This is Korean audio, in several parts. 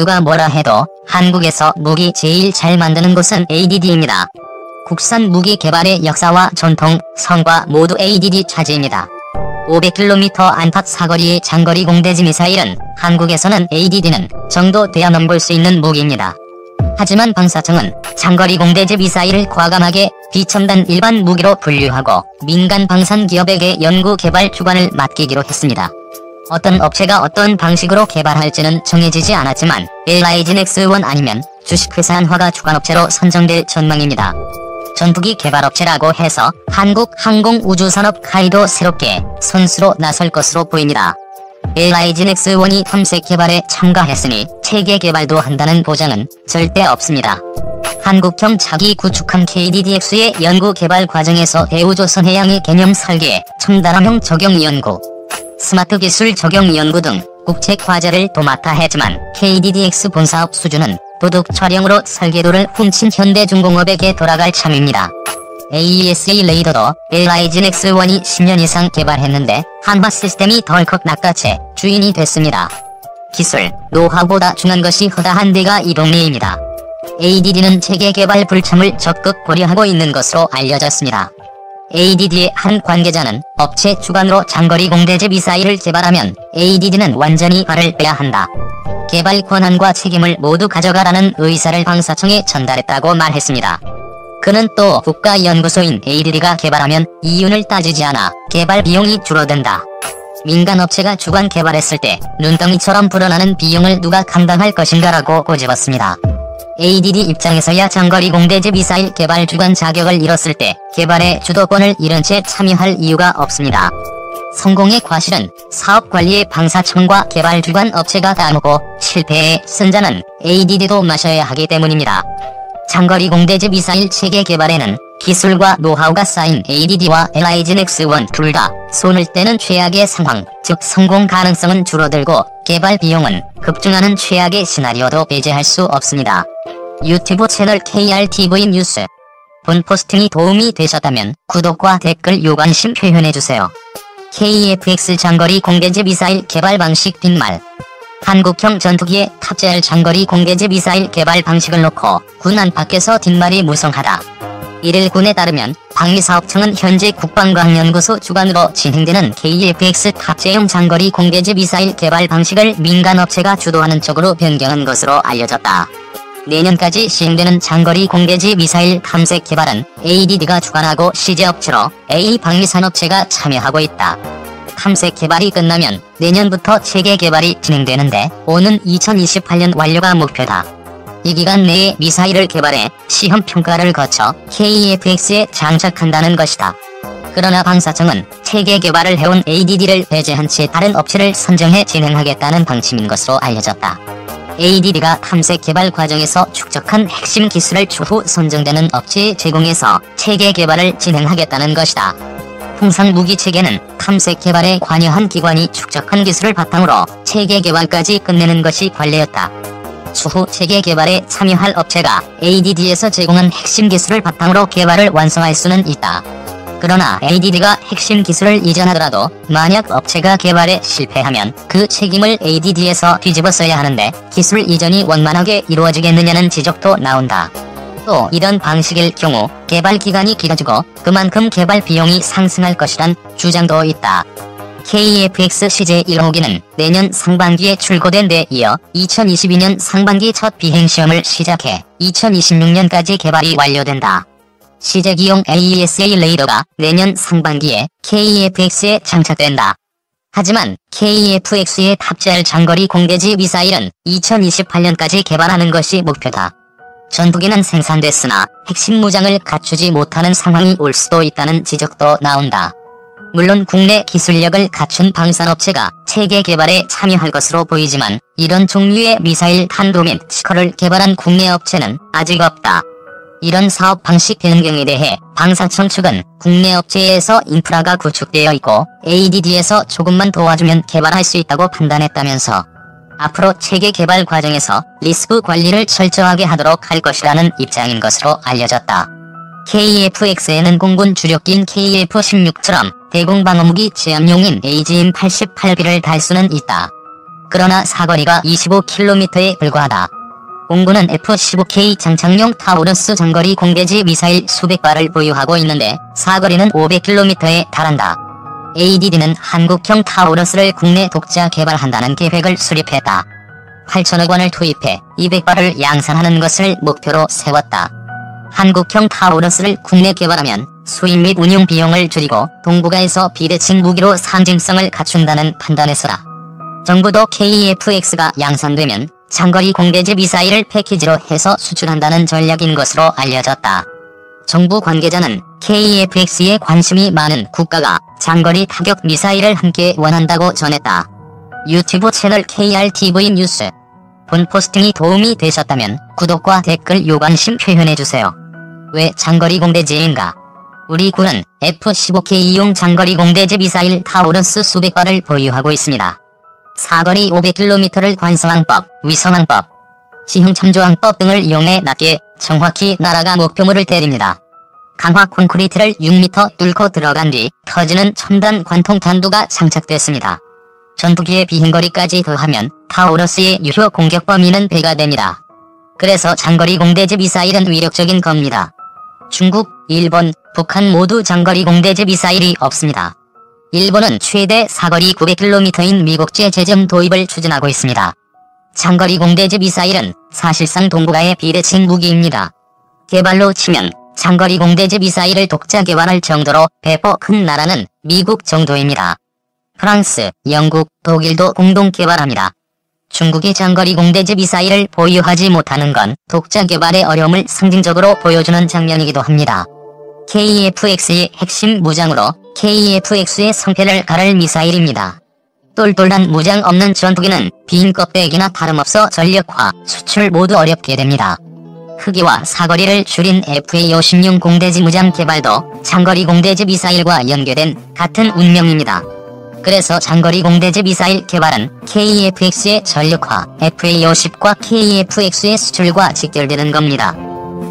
누가 뭐라 해도 한국에서 무기 제일 잘 만드는 곳은 ADD입니다. 국산 무기 개발의 역사와 전통, 성과 모두 ADD 차지입니다. 500km 안팎 사거리의 장거리 공대지 미사일은 한국에서는 ADD는 정도 돼야 넘볼 수 있는 무기입니다. 하지만 방사청은 장거리 공대지 미사일을 과감하게 비첨단 일반 무기로 분류하고 민간 방산 기업에게 연구 개발 주관을 맡기기로 했습니다. 어떤 업체가 어떤 방식으로 개발할지는 정해지지 않았지만 LIG넥스1 아니면 주식회사 한화가 주관업체로 선정될 전망입니다. 전투기 개발업체라고 해서 한국항공우주산업 가이도 새롭게 선수로 나설 것으로 보입니다. LIG넥스1이 탐색 개발에 참가했으니 체계 개발도 한다는 보장은 절대 없습니다. 한국형 차기 구축함 KDDX의 연구 개발 과정에서 대우조선해양의 개념 설계, 첨단함형 적용 연구, 스마트 기술 적용 연구 등 국책 과제를 도맡아 했지만 KDDX 본사업 수준은 도둑 촬영으로 설계도를 훔친 현대중공업에게 돌아갈 참입니다. AESA 레이더도 LIG넥스1이 10년 이상 개발했는데 한화 시스템이 덜컥 낚아채 주인이 됐습니다. 기술, 노하우보다 중요한 것이 허다한 데가 이 동네입니다. ADD는 체계 개발 불참을 적극 고려하고 있는 것으로 알려졌습니다. ADD의 한 관계자는 업체 주관으로 장거리 공대지 미사일을 개발하면 ADD는 완전히 발을 빼야 한다. 개발 권한과 책임을 모두 가져가라는 의사를 방사청에 전달했다고 말했습니다. 그는 또 국가연구소인 ADD가 개발하면 이윤을 따지지 않아 개발 비용이 줄어든다. 민간 업체가 주관 개발했을 때 눈덩이처럼 불어나는 비용을 누가 감당할 것인가라고 꼬집었습니다. ADD 입장에서야 장거리 공대지 미사일 개발 주관 자격을 잃었을 때 개발의 주도권을 잃은 채 참여할 이유가 없습니다. 성공의 과실은 사업관리의 방사청과 개발 주관 업체가 나누고 실패의 승자는 ADD도 마셔야 하기 때문입니다. 장거리 공대지 미사일 체계 개발에는 기술과 노하우가 쌓인 ADD와 LIG넥스1 둘 다 손을 떼는 최악의 상황, 즉 성공 가능성은 줄어들고 개발 비용은 급증하는 최악의 시나리오도 배제할 수 없습니다. 유튜브 채널 KRTV 뉴스. 본 포스팅이 도움이 되셨다면 구독과 댓글 요관심 표현해주세요. KF-X 장거리 공대지 미사일 개발 방식 뒷말. 한국형 전투기에 탑재할 장거리 공대지 미사일 개발 방식을 놓고 군 안팎에서 뒷말이 무성하다. 1일 군에 따르면 방위사업청은 현재 국방과학연구소 주관으로 진행되는 KF-X 탑재용 장거리 공대지 미사일 개발 방식을 민간업체가 주도하는 쪽으로 변경한 것으로 알려졌다. 내년까지 시행되는 장거리 공대지 미사일 탐색 개발은 ADD가 주관하고 시제업체로 A방위산업체가 참여하고 있다. 탐색 개발이 끝나면 내년부터 체계 개발이 진행되는데 오는 2028년 완료가 목표다. 이 기간 내에 미사일을 개발해 시험평가를 거쳐 KF-X에 장착한다는 것이다. 그러나 방사청은 체계 개발을 해온 ADD를 배제한 채 다른 업체를 선정해 진행하겠다는 방침인 것으로 알려졌다. ADD가 탐색 개발 과정에서 축적한 핵심 기술을 추후 선정되는 업체에 제공해서 체계 개발을 진행하겠다는 것이다. 통상 무기 체계는 탐색 개발에 관여한 기관이 축적한 기술을 바탕으로 체계 개발까지 끝내는 것이 관례였다. 추후 체계 개발에 참여할 업체가 ADD에서 제공한 핵심 기술을 바탕으로 개발을 완성할 수는 있다. 그러나 ADD가 핵심 기술을 이전하더라도 만약 업체가 개발에 실패하면 그 책임을 ADD에서 뒤집어 써야 하는데 기술 이전이 원만하게 이루어지겠느냐는 지적도 나온다. 또 이런 방식일 경우 개발 기간이 길어지고 그만큼 개발 비용이 상승할 것이란 주장도 있다. KF-X CJ 1호기는 내년 상반기에 출고된 데 이어 2022년 상반기 첫 비행시험을 시작해 2026년까지 개발이 완료된다. 시제기용 AESA 레이더가 내년 상반기에 KF-X에 장착된다. 하지만 KF-X에 탑재할 장거리 공대지 미사일은 2028년까지 개발하는 것이 목표다. 전투기는 생산됐으나 핵심 무장을 갖추지 못하는 상황이 올 수도 있다는 지적도 나온다. 물론 국내 기술력을 갖춘 방산업체가 체계 개발에 참여할 것으로 보이지만 이런 종류의 미사일 탄도 및 스커를 개발한 국내 업체는 아직 없다. 이런 사업 방식 변경에 대해 방사청 측은 국내 업체에서 인프라가 구축되어 있고 ADD에서 조금만 도와주면 개발할 수 있다고 판단했다면서 앞으로 체계 개발 과정에서 리스크 관리를 철저하게 하도록 할 것이라는 입장인 것으로 알려졌다. KF-X에는 공군 주력기인 KF-16처럼 대공방어무기 제압용인 AGM-88B를 달 수는 있다. 그러나 사거리가 25km에 불과하다. 공군은 F-15K 장착용 타우러스 장거리 공대지 미사일 수백 발을 보유하고 있는데 사거리는 500km에 달한다. ADD는 한국형 타우러스를 국내 독자 개발한다는 계획을 수립했다. 8천억 원을 투입해 200발을 양산하는 것을 목표로 세웠다. 한국형 타우러스를 국내 개발하면 수입 및 운용 비용을 줄이고 동북아에서 비대칭 무기로 상징성을 갖춘다는 판단에서다. 정부도 KF-X가 양산되면 장거리 공대지 미사일을 패키지로 해서 수출한다는 전략인 것으로 알려졌다. 정부 관계자는 KF-X에 관심이 많은 국가가 장거리 타격 미사일을 함께 원한다고 전했다. 유튜브 채널 KRTV 뉴스. 본 포스팅이 도움이 되셨다면 구독과 댓글 요관심 표현해주세요. 왜 장거리 공대지인가? 우리 군은 F-15K용 장거리 공대지 미사일 타우러스 수백 발을 보유하고 있습니다. 사거리 500km를 관성항법, 위성항법, 시흥참조항법 등을 이용해 낮게 정확히 날아가 목표물을 때립니다. 강화 콘크리트를 6m 뚫고 들어간 뒤 터지는 첨단 관통 탄두가 장착됐습니다. 전투기의 비행거리까지 더하면 타우러스의 유효 공격 범위는 배가 됩니다. 그래서 장거리 공대지 미사일은 위력적인 겁니다. 중국, 일본, 북한 모두 장거리 공대지 미사일이 없습니다. 일본은 최대 사거리 900km인 미국제 제점 도입을 추진하고 있습니다. 장거리 공대지 미사일은 사실상 동북아의 비대칭 무기입니다. 개발로 치면 장거리 공대지 미사일을 독자 개발할 정도로 배포 큰 나라는 미국 정도입니다. 프랑스, 영국, 독일도 공동 개발합니다. 중국이 장거리 공대지 미사일을 보유하지 못하는 건 독자 개발의 어려움을 상징적으로 보여주는 장면이기도 합니다. KF-X의 핵심 무장으로 KF-X의 성패를 가를 미사일입니다. 똘똘한 무장 없는 전투기는 빈 껍데기나 다름없어 전력화, 수출 모두 어렵게 됩니다. 크기와 사거리를 줄인 FA-50용 공대지 무장 개발도 장거리 공대지 미사일과 연계된 같은 운명입니다. 그래서 장거리 공대지 미사일 개발은 KF-X의 전력화, FA-50과 KF-X의 수출과 직결되는 겁니다.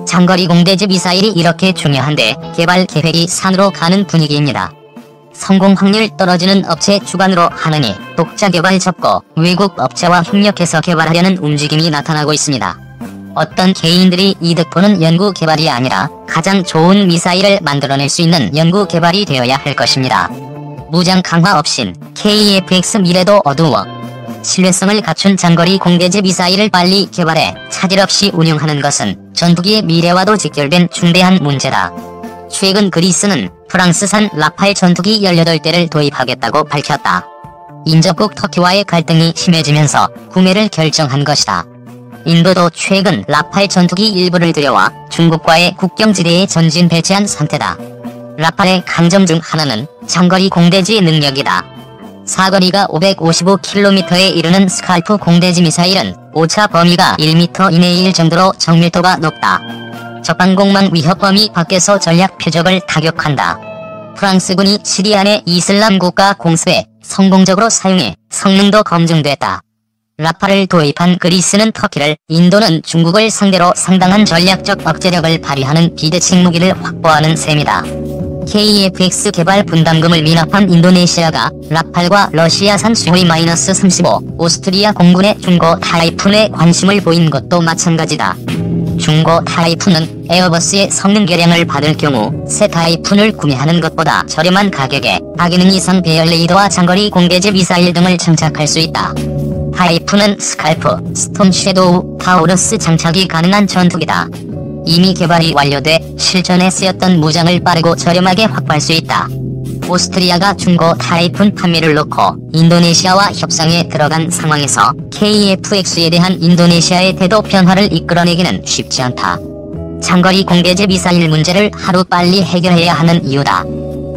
장거리 공대지 미사일이 이렇게 중요한데 개발 계획이 산으로 가는 분위기입니다. 성공 확률 떨어지는 업체 주관으로 하느니 독자 개발 접고 외국 업체와 협력해서 개발하려는 움직임이 나타나고 있습니다. 어떤 개인들이 이득 보는 연구 개발이 아니라 가장 좋은 미사일을 만들어낼 수 있는 연구 개발이 되어야 할 것입니다. 무장 강화 없인 KF-X 미래도 어두워. 신뢰성을 갖춘 장거리 공대지 미사일을 빨리 개발해 차질 없이 운용하는 것은 전투기의 미래와도 직결된 중대한 문제다. 최근 그리스는 프랑스산 라팔 전투기 18대를 도입하겠다고 밝혔다. 인접국 터키와의 갈등이 심해지면서 구매를 결정한 것이다. 인도도 최근 라팔 전투기 일부를 들여와 중국과의 국경지대에 전진 배치한 상태다. 라팔의 강점 중 하나는 장거리 공대지 능력이다. 사거리가 555km에 이르는 스칼프 공대지 미사일은 오차 범위가 1m 이내일 정도로 정밀도가 높다. 적방공망 위협 범위 밖에서 전략 표적을 타격한다. 프랑스군이 시리아 내 이슬람 국가 공습에 성공적으로 사용해 성능도 검증됐다. 라팔을 도입한 그리스는 터키를, 인도는 중국을 상대로 상당한 전략적 억제력을 발휘하는 비대칭 무기를 확보하는 셈이다. KF-X 개발 분담금을 미납한 인도네시아가 라팔과 러시아산 수호이-35, 오스트리아 공군의 중고 타이푼에 관심을 보인 것도 마찬가지다. 중고 타이푼은 에어버스의 성능 개량을 받을 경우 새 타이푼을 구매하는 것보다 저렴한 가격에 다기능 이상 배열 레이더와 장거리 공대지 미사일 등을 장착할 수 있다. 타이푼은 스칼프, 스톰 섀도우, 타우러스 장착이 가능한 전투기다. 이미 개발이 완료돼 실전에 쓰였던 무장을 빠르고 저렴하게 확보할 수 있다. 오스트리아가 중고 타이푼 판매를 놓고 인도네시아와 협상에 들어간 상황에서 KF-X에 대한 인도네시아의 태도 변화를 이끌어내기는 쉽지 않다. 장거리 공대지 미사일 문제를 하루빨리 해결해야 하는 이유다.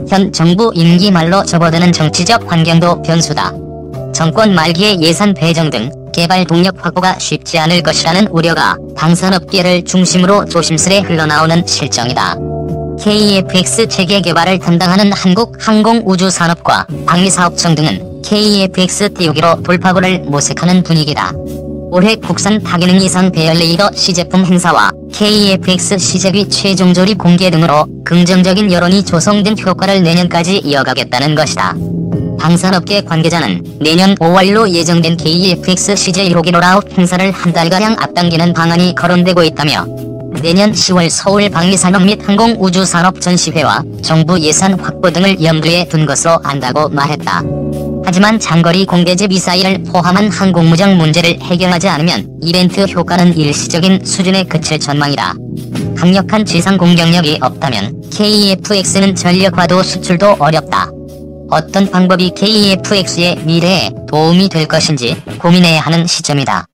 현 정부 임기 말로 접어드는 정치적 환경도 변수다. 정권 말기에 예산 배정 등 개발 동력 확보가 쉽지 않을 것이라는 우려가 방산업계를 중심으로 조심스레 흘러나오는 실정이다. KF-X 체계 개발을 담당하는 한국항공우주산업과 방위사업청 등은 KF-X 띄우기로 돌파구를 모색하는 분위기다. 올해 국산 다기능 이상 배열 레이더 시제품 행사와 KF-X 시제비 최종 조립 공개 등으로 긍정적인 여론이 조성된 효과를 내년까지 이어가겠다는 것이다. 방산업계 관계자는 내년 5월로 예정된 KEFX CJ6.15 롤아웃 행사를 한 달가량 앞당기는 방안이 거론되고 있다며 내년 10월 서울 방위산업 및 항공우주산업전시회와 정부 예산 확보 등을 염두에 둔 것으로 안다고 말했다. 하지만 장거리 공대지 미사일을 포함한 항공무장 문제를 해결하지 않으면 이벤트 효과는 일시적인 수준에 그칠 전망이다. 강력한 지상 공격력이 없다면 KEFX는 전력화도 수출도 어렵다. 어떤 방법이 KEFX의 미래에 도움이 될 것인지 고민해야 하는 시점이다.